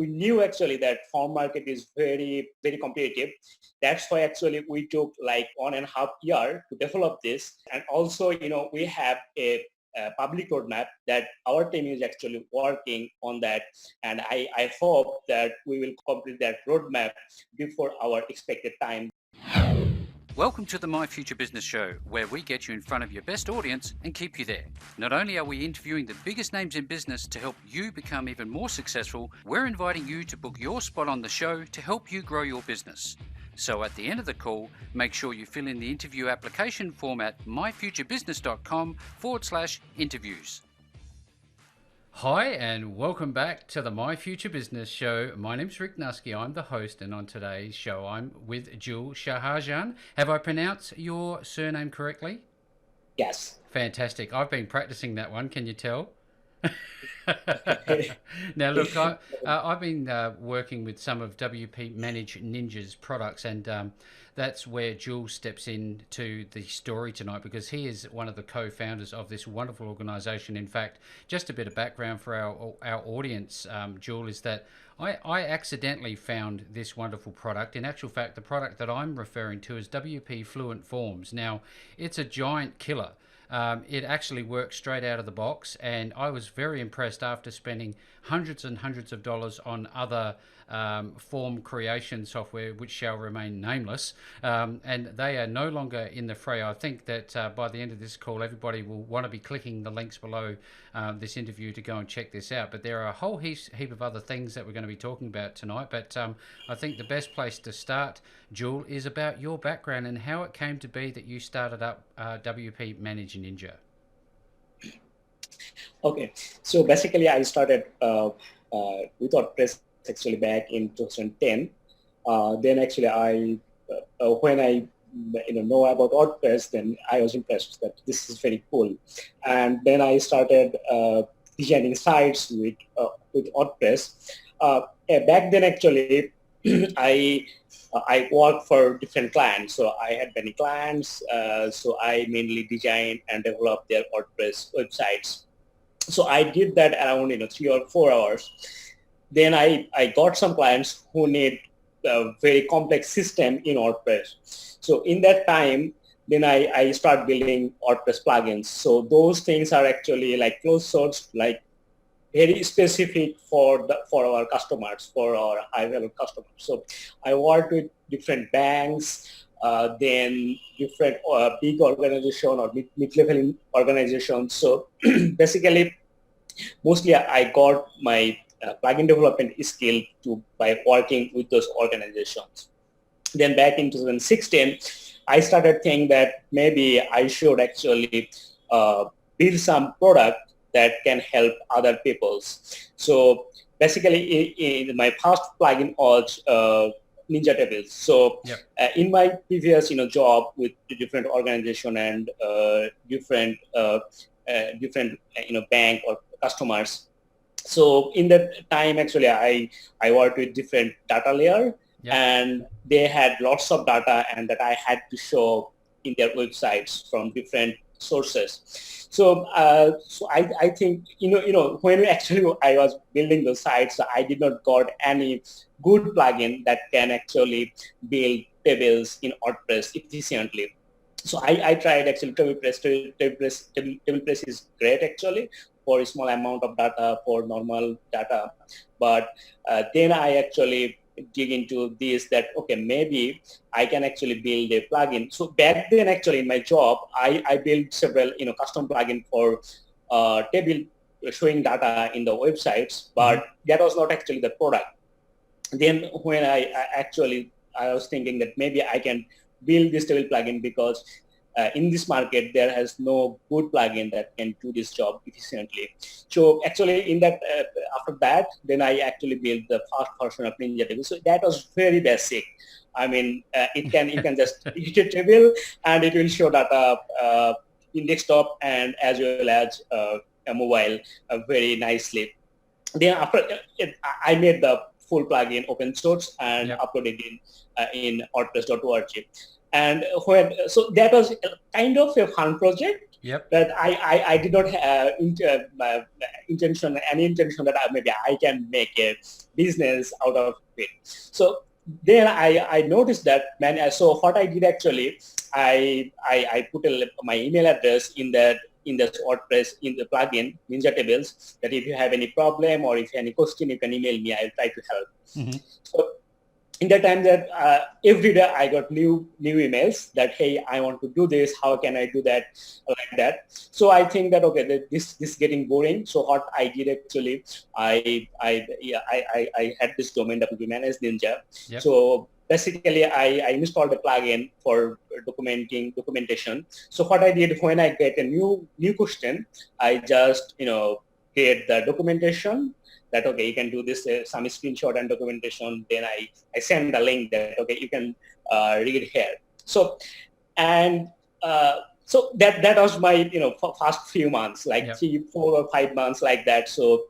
we knew actually that form market is very, very competitive. That's why actually we took like 1.5 years to develop this. And also, we have a public roadmap that our team is actually working on that. And I hope that we will complete that roadmap before our expected time. Welcome to the My Future Business Show, where we get you in front of your best audience and keep you there. Not only are we interviewing the biggest names in business to help you become even more successful, we're inviting you to book your spot on the show to help you grow your business. So at the end of the call, make sure you fill in the interview application form at myfuturebusiness.com/interviews. Hi and welcome back to the My Future Business Show. My name's Rick Nusky, I'm the host, and on today's show I'm with Jewel SHAHJAHAN. Have I pronounced your surname correctly? Yes. Fantastic. I've been practicing that one, can you tell? Now look, I've been working with some of WP Manageninja's products, and that's where Jules steps into the story tonight, because he is one of the co-founders of this wonderful organization. In fact, just a bit of background for our audience, Jules, is that I accidentally found this wonderful product. In actual fact, the product that I'm referring to is WP Fluent Forms. Now, it's a giant killer. It actually works straight out of the box, and I was very impressed after spending hundreds and hundreds of dollars on other form creation software, which shall remain nameless, and they are no longer in the fray. I think that by the end of this call, everybody will want to be clicking the links below this interview to go and check this out. But there are a whole heap of other things that we're going to be talking about tonight. But I think the best place to start, Jewel, is about your background and how it came to be that you started up WP Manageninja. Okay, so basically I started with WordPress actually back in 2010. Then actually when I know about WordPress, then I was impressed that this is very cool. And then I started designing sites with WordPress. Back then actually I worked for different clients. So I had many clients. So I mainly designed and developed their WordPress websites. So I did that around 3 or 4 hours. Then I got some clients who need a very complex system in WordPress. So in that time, then I start building WordPress plugins. So those things are actually like closed source, like very specific for our customers, for our high-value customers. So I worked with different banks, then different big organization or mid-level organizations. So basically, mostly I got my plugin development skill by working with those organizations. Then back in 2016, I started thinking that maybe I should actually build some product that can help other peoples. So basically, in my first plugin was Ninja Tables. So yep. In my previous job with different organization and different bank or customers. So in that time, actually, I worked with different data layer, yep. And they had lots of data, and that I had to show in their websites from different sources. So I think when actually I was building those sites, I did not got any good plugin that can actually build tables in WordPress efficiently. So I tried actually TablePress. TablePress is great actually for a small amount of data, for normal data. But then I actually dig into this that, okay, maybe I can actually build a plugin. So back then actually in my job, I built several, custom plugin for table showing data in the websites, but that was not actually the product. Then when I was thinking that maybe I can build this table plugin because in this market there has no good plugin that can do this job efficiently. So actually in that after that, then I actually built the first version of Ninja Table. So that was very basic. I mean, you can just hit a table and it will show data in desktop and as well as a mobile very nicely. Then after I made the full plugin open source and yep. uploaded in WordPress.org. And so that was kind of a fun project, Yep. that I did not have any intention that maybe I can make a business out of it. So then I noticed that, man, so what I did actually, I put my email address in the WordPress in the plugin Ninja Tables, that if you have any problem or if you have any question, you can email me. I'll try to help. Mm-hmm. So in the time that every day I got new emails that, hey, I want to do this. How can I do that? Like that. So I think that, okay, this is getting boring. So what I did actually, I had this domain WP Ninja. Yep. So basically I installed a plugin for documentation. So what I did, when I get a new question, I just, create the documentation that, okay, you can do this, some screenshot and documentation. Then I send the link that, okay, you can read here. So, and so that was my, first few months, like Yep. 3, 4 or 5 months like that. So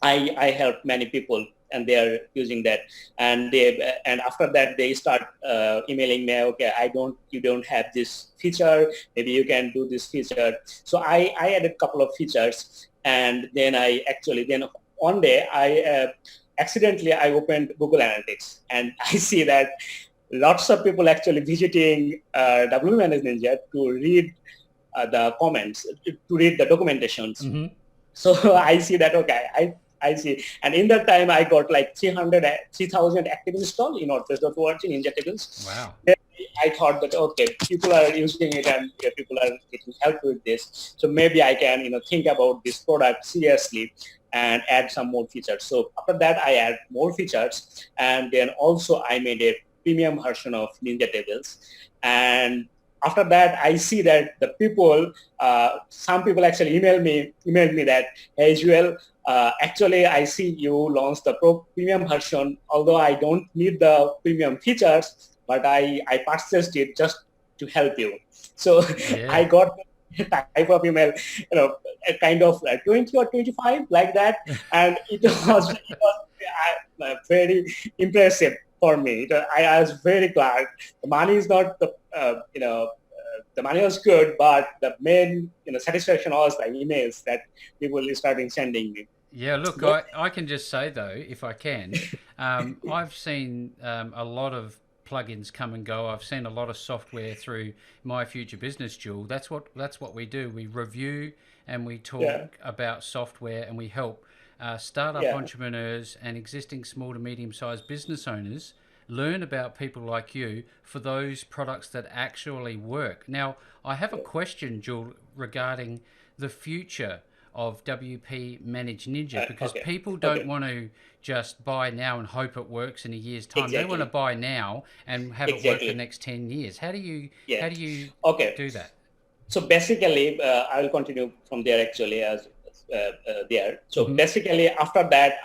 I helped many people and they are using that. And after that, they start emailing me, okay, you don't have this feature. Maybe you can do this feature. So I added a couple of features. And then then one day accidentally I opened Google Analytics, and I see that lots of people actually visiting WP Ninja to read the comments, to read the documentations. Mm-hmm. So I see that, okay, I see. And in that time, I got like 3,000 active install in WordPress.org in Ninja Tables. Wow. Then I thought that, okay, people are using it and people are getting help with this. So maybe I can, think about this product seriously and add some more features. So after that, I add more features. And then also I made a premium version of Ninja Tables. And after that, I see that the people, some people actually emailed me that, hey, Jewel, actually, I see you launched the premium version, although I don't need the premium features, but I purchased it just to help you. So Yeah. I got type of email, a kind of 20 or 25 like that. And it was very impressive for me. I was very glad. The money is not the money was good, but the main satisfaction was the emails that people started sending me. Yeah, look, I can just say though, if I can, I've seen a lot of plugins come and go. I've seen a lot of software through My Future Business Jewel. That's what we do. We review and we talk about software, and we help startup entrepreneurs and existing small to medium sized business owners learn about people like you for those products that actually work. Now, I have a question, Jewel, regarding the future of WP Manage Ninja, because people don't want to just buy now and hope it works in a year's time. Exactly. They want to buy now and have it work the next 10 years. How do you do that? So basically, I will continue from there actually as there. So basically, after that,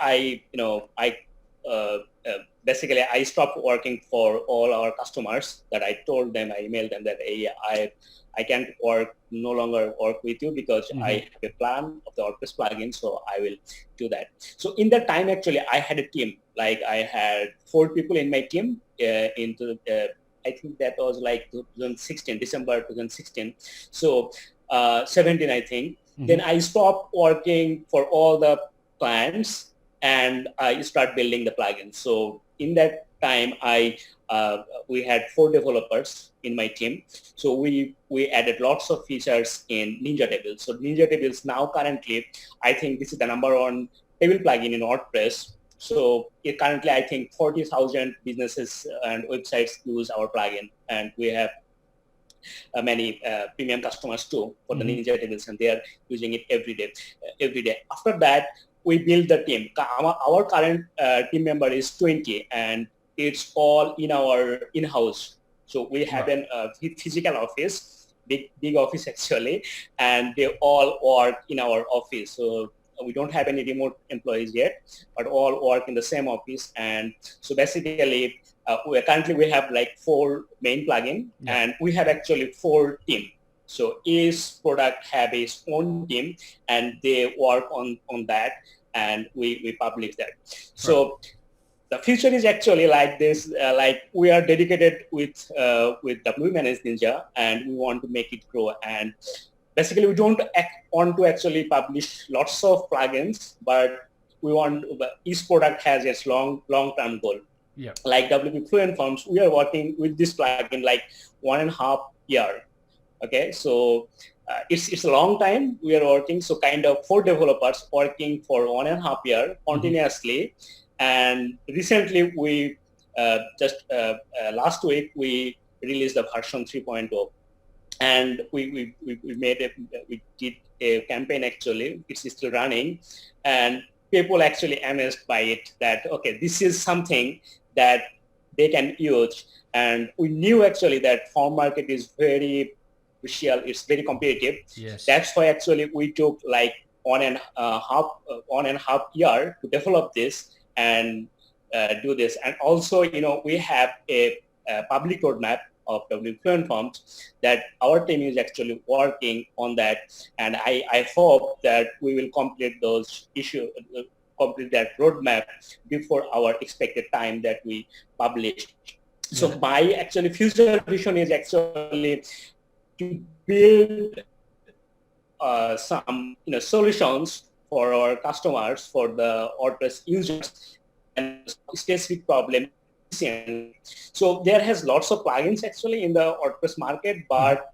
basically I stopped working for all our customers. That I told them, I emailed them that, hey, I can't no longer work with you because I have a plan of the WordPress plugin, so I will do that. So in that time, actually, I had a team. Like I had 4 people in my team I think that was like 2016, December 2016. So 17, I think. Then I stopped working for all the clients and I start building the plugins. So in that time, we had 4 developers in my team. So we added lots of features in Ninja Tables. So Ninja Tables now currently, I think this is the #1 table plugin in WordPress. So currently, I think 40,000 businesses and websites use our plugin, and we have many premium customers too for the Ninja Tables, and they are using it every day. After that, we build the team. Our current team member is 20, and it's all in our in-house. So we have a physical office, big office actually, and they all work in our office. So we don't have any remote employees yet, but all work in the same office. And so basically, currently we have like 4 main plugin, and we have actually 4 teams. So each product have its own team, and they work on that, and we publish that. So the future is actually like this. Like we are dedicated with WP Manage Ninja, and we want to make it grow. And basically we don't want to actually publish lots of plugins, but we want each product has its long-term goal. Yeah. Like WP Fluent Forms, we are working with this plugin like 1.5 year. Okay, so it's a long time we are working. So kind of 4 developers working for 1.5 year continuously. And recently we last week we released the version 3.0. And we did a campaign actually. It's still running, and people actually amazed by it that, okay, this is something that they can use. And we knew actually that form market is very crucial, it's very competitive. Yes. That's why actually we took like 1.5 year to develop this and do this. And also, we have a public roadmap of WP Fluent Forms that our team is actually working on that, and I hope that we will complete those complete that roadmap before our expected time that we published. Yeah. So my actually future vision is actually to build some solutions for our customers, for the WordPress users, and specific problem. So there has lots of plugins actually in the WordPress market, but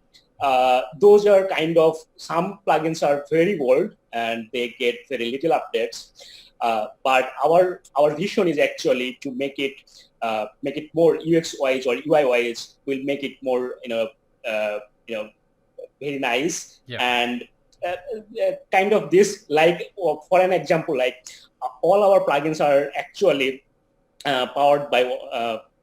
those are kind of, some plugins are very old and they get very little updates. But our vision is actually to make it more UX wise or UI wise. We'll make it more very nice. Yeah. And kind of this, like for an example, like all our plugins are actually powered by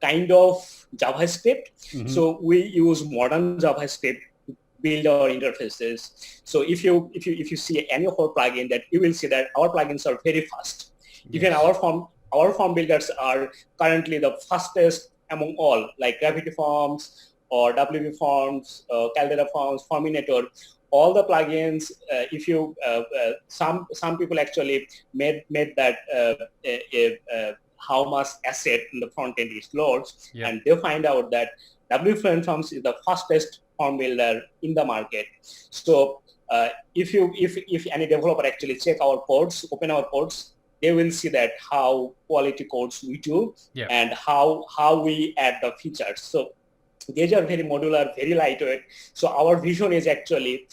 kind of JavaScript. So we use modern JavaScript to build our interfaces. So if you see any of our plugins, that you will see that our plugins are very fast. Yes. Even our form builders are currently the fastest among all, like Gravity Forms or WP Forms, Caldera Forms, Forminator. All the plugins, if you some people actually made that how much asset in the front end is loads, yeah. And they find out that WP Fluent Forms is the fastest form builder in the market. So if any developer actually check our codes, open our codes, they will see that how quality codes we do, yeah. And how we add the features. So these are very modular, very lightweight. So our vision is actually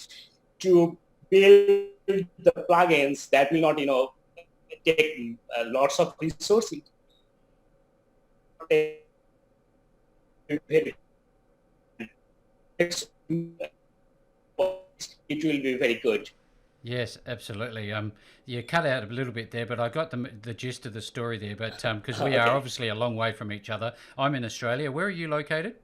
to build the plugins that will not, take lots of resources. It will be very good. Yes, absolutely. You cut out a little bit there, but I got the gist of the story there. But because we are obviously a long way from each other. I'm in Australia. Where are you located?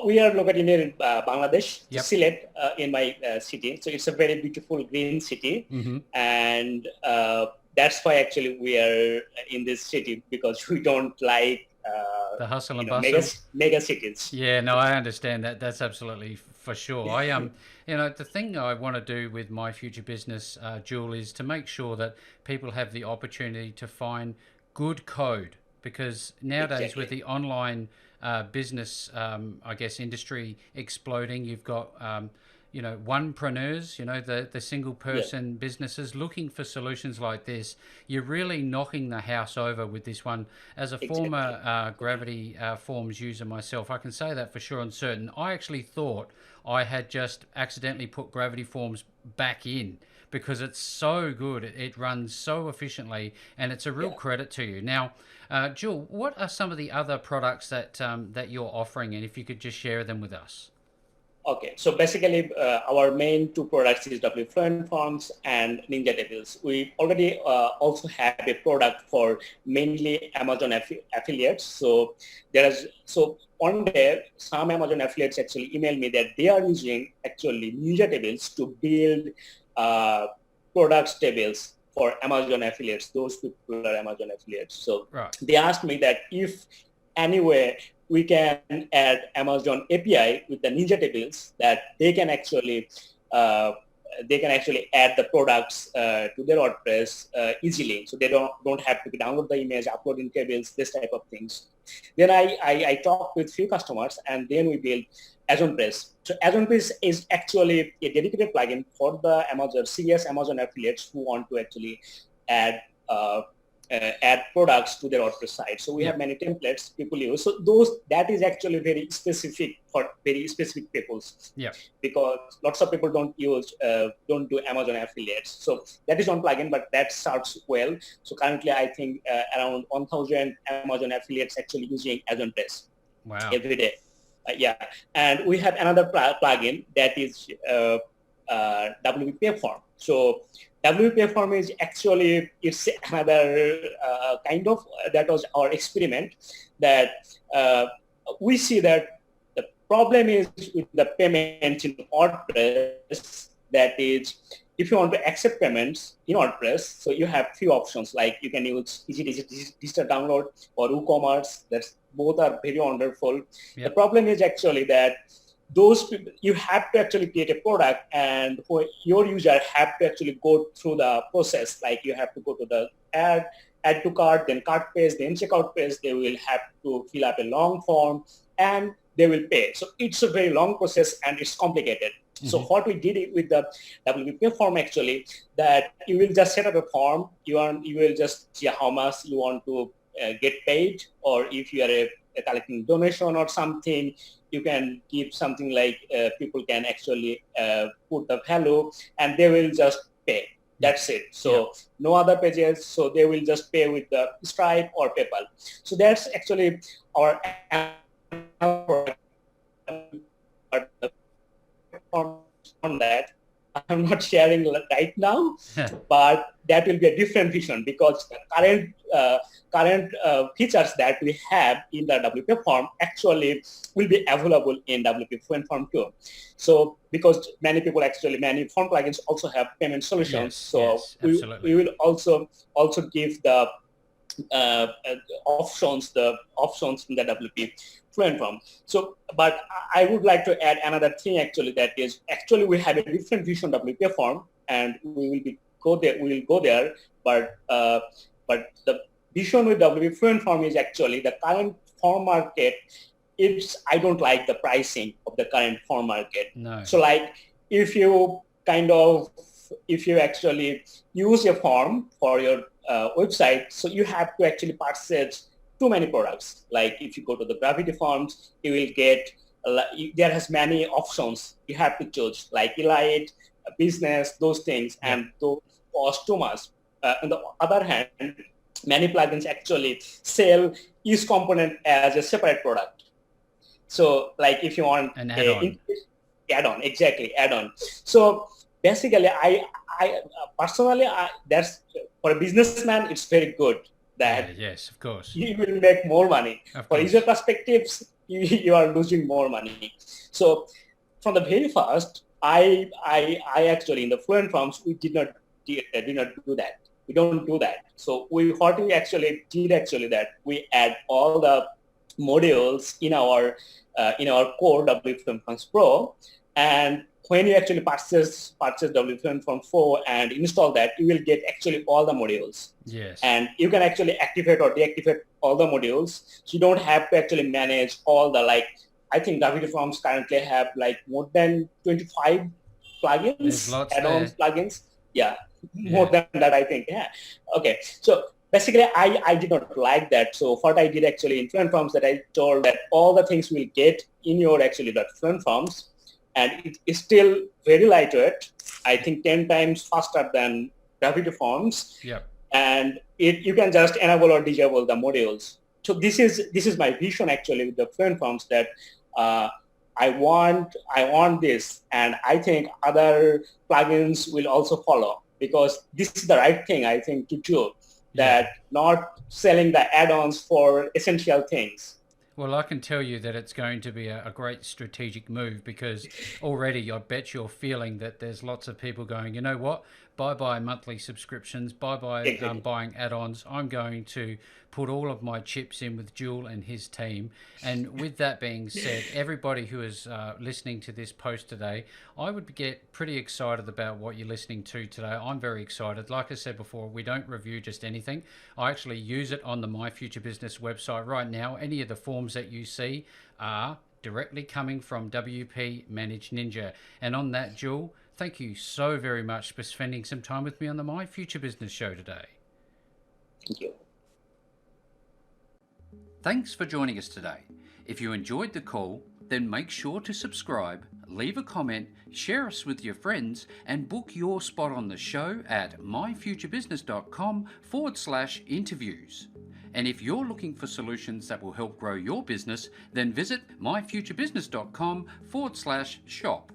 We are located in Bangladesh, yep. Sylhet, in my city. So it's a very beautiful green city, and that's why actually we are in this city, because we don't like the hustle and bustle, mega cities. Yeah, no, I understand that. That's absolutely for sure. I the thing I want to do with my future business, Jewel, is to make sure that people have the opportunity to find good code, because nowadays, exactly, with the online business, I guess, industry exploding, you've got onepreneurs, the single person, yeah, businesses looking for solutions like this. You're really knocking the house over with this one. As a exactly, former Gravity Forms user myself, I can say that for sure and certain. I actually thought I had just accidentally put Gravity Forms back in, because it's so good, it runs so efficiently, and it's a real, yeah, credit to you. Now, Jewel, what are some of the other products that that you're offering, and if you could just share them with us? Okay, so basically our main 2 products is WP Fluent Forms and Ninja Tables. We already also have a product for mainly Amazon affiliates. So one day some Amazon affiliates actually email me that they are using actually Ninja Tables to build products tables for Amazon affiliates. Those people are Amazon affiliates. So right, they asked me that if anyway we can add Amazon API with the Ninja Tables, that they can actually they can actually add the products to their WordPress easily. So they don't have to download the image, upload in tables, this type of things. Then I talked with few customers, and then we built AzonPress. So AzonPress is actually a dedicated plugin for the serious Amazon affiliates who want to actually add add products to their WordPress site. So we have many templates people use. So that is actually very specific for very specific people. Yeah. Because lots of people don't do Amazon affiliates. So that is one plugin, but that starts well. So currently, I think around 1,000 Amazon affiliates actually using AzonPress. Wow. Every day. And we have another plugin that is WP Form. So WP Form is actually, it's another kind of, that was our experiment, that we see that the problem is with the payments in WordPress, that is, if you want to accept payments in WordPress, so you have few options, like you can use easy digital download or WooCommerce. Both are very wonderful. Yep. The problem is actually that those people, you have to actually create a product, and your user have to actually go through the process. Like you have to go to the add to cart, then cart page, then checkout page. They will have to fill up a long form, and they will pay. So it's a very long process, and it's complicated. Mm-hmm. So what we did with the WP form actually, that you will just set up a form. You will just see how much you want to get paid, or if you are collecting donation or something, you can give something like people can actually put the value, and they will just pay. That's it. So no other pages. So they will just pay with the Stripe or PayPal. So that's actually our on that. I'm not sharing right now, but that will be a different vision, because the current features that we have in the WP form actually will be available in WP Fluent Form too. So because many form plugins also have payment solutions, we will also give the options in the WP Fluent Form. So, but I would like to add another thing actually, that is actually we have a different vision WP form, and we will go there. But the vision with WP Fluent Form is actually the current form market. I don't like the pricing of the current form market. No. So like if you actually use a form for your website, so you have to actually purchase too many products. Like if you go to the Gravity Forms, you will get, there has many options you have to choose, like Elite, Business, those things, and those cost too much. On the other hand, many plugins actually sell each component as a separate product. So like if you want an add-on. Add-on. So basically, I personally, that's, for a businessman, it's very good that yes, of course, you will make more money. For user perspectives, you are losing more money. So from the very first, I actually in the Fluent Forms, we did not do that. We don't do that. So what we actually did that we add all the modules in our core WP Fluent Forms Pro, and when you actually purchase WP Fluent Forms 4 and install that, you will get actually all the modules. Yes. And you can actually activate or deactivate all the modules. So you don't have to actually manage all the, like, I think WP Forms currently have like more than 25 plugins, add-ons, plugins. More than that, I think. Okay. So basically, I did not like that. So what I did actually in Fluent Forms, that I told that all the things will get in your actually Fluent Forms, and it is still very lightweight. I think 10 times faster than WP Forms. And you can just enable or disable the modules. So this is my vision actually with the Fluent Forms, that I want this, and I think other plugins will also follow, because this is the right thing, I think, to do, that not selling the add-ons for essential things. Well, I can tell you that it's going to be a great strategic move, because already I bet you're feeling that there's lots of people going, you know what, bye-bye monthly subscriptions, bye-bye buying add-ons. I'm going to put all of my chips in with Jewel and his team. And with that being said, everybody who is listening to this post today, I would get pretty excited about what you're listening to today. I'm very excited. Like I said before, we don't review just anything. I actually use it on the My Future Business website right now. Any of the forms that you see are directly coming from WP Manage Ninja. And on that, Jewel, thank you so very much for spending some time with me on the My Future Business show today. Thank you. Thanks for joining us today. If you enjoyed the call, then make sure to subscribe, leave a comment, share us with your friends, and book your spot on the show at myfuturebusiness.com/interviews. And if you're looking for solutions that will help grow your business, then visit myfuturebusiness.com/shop.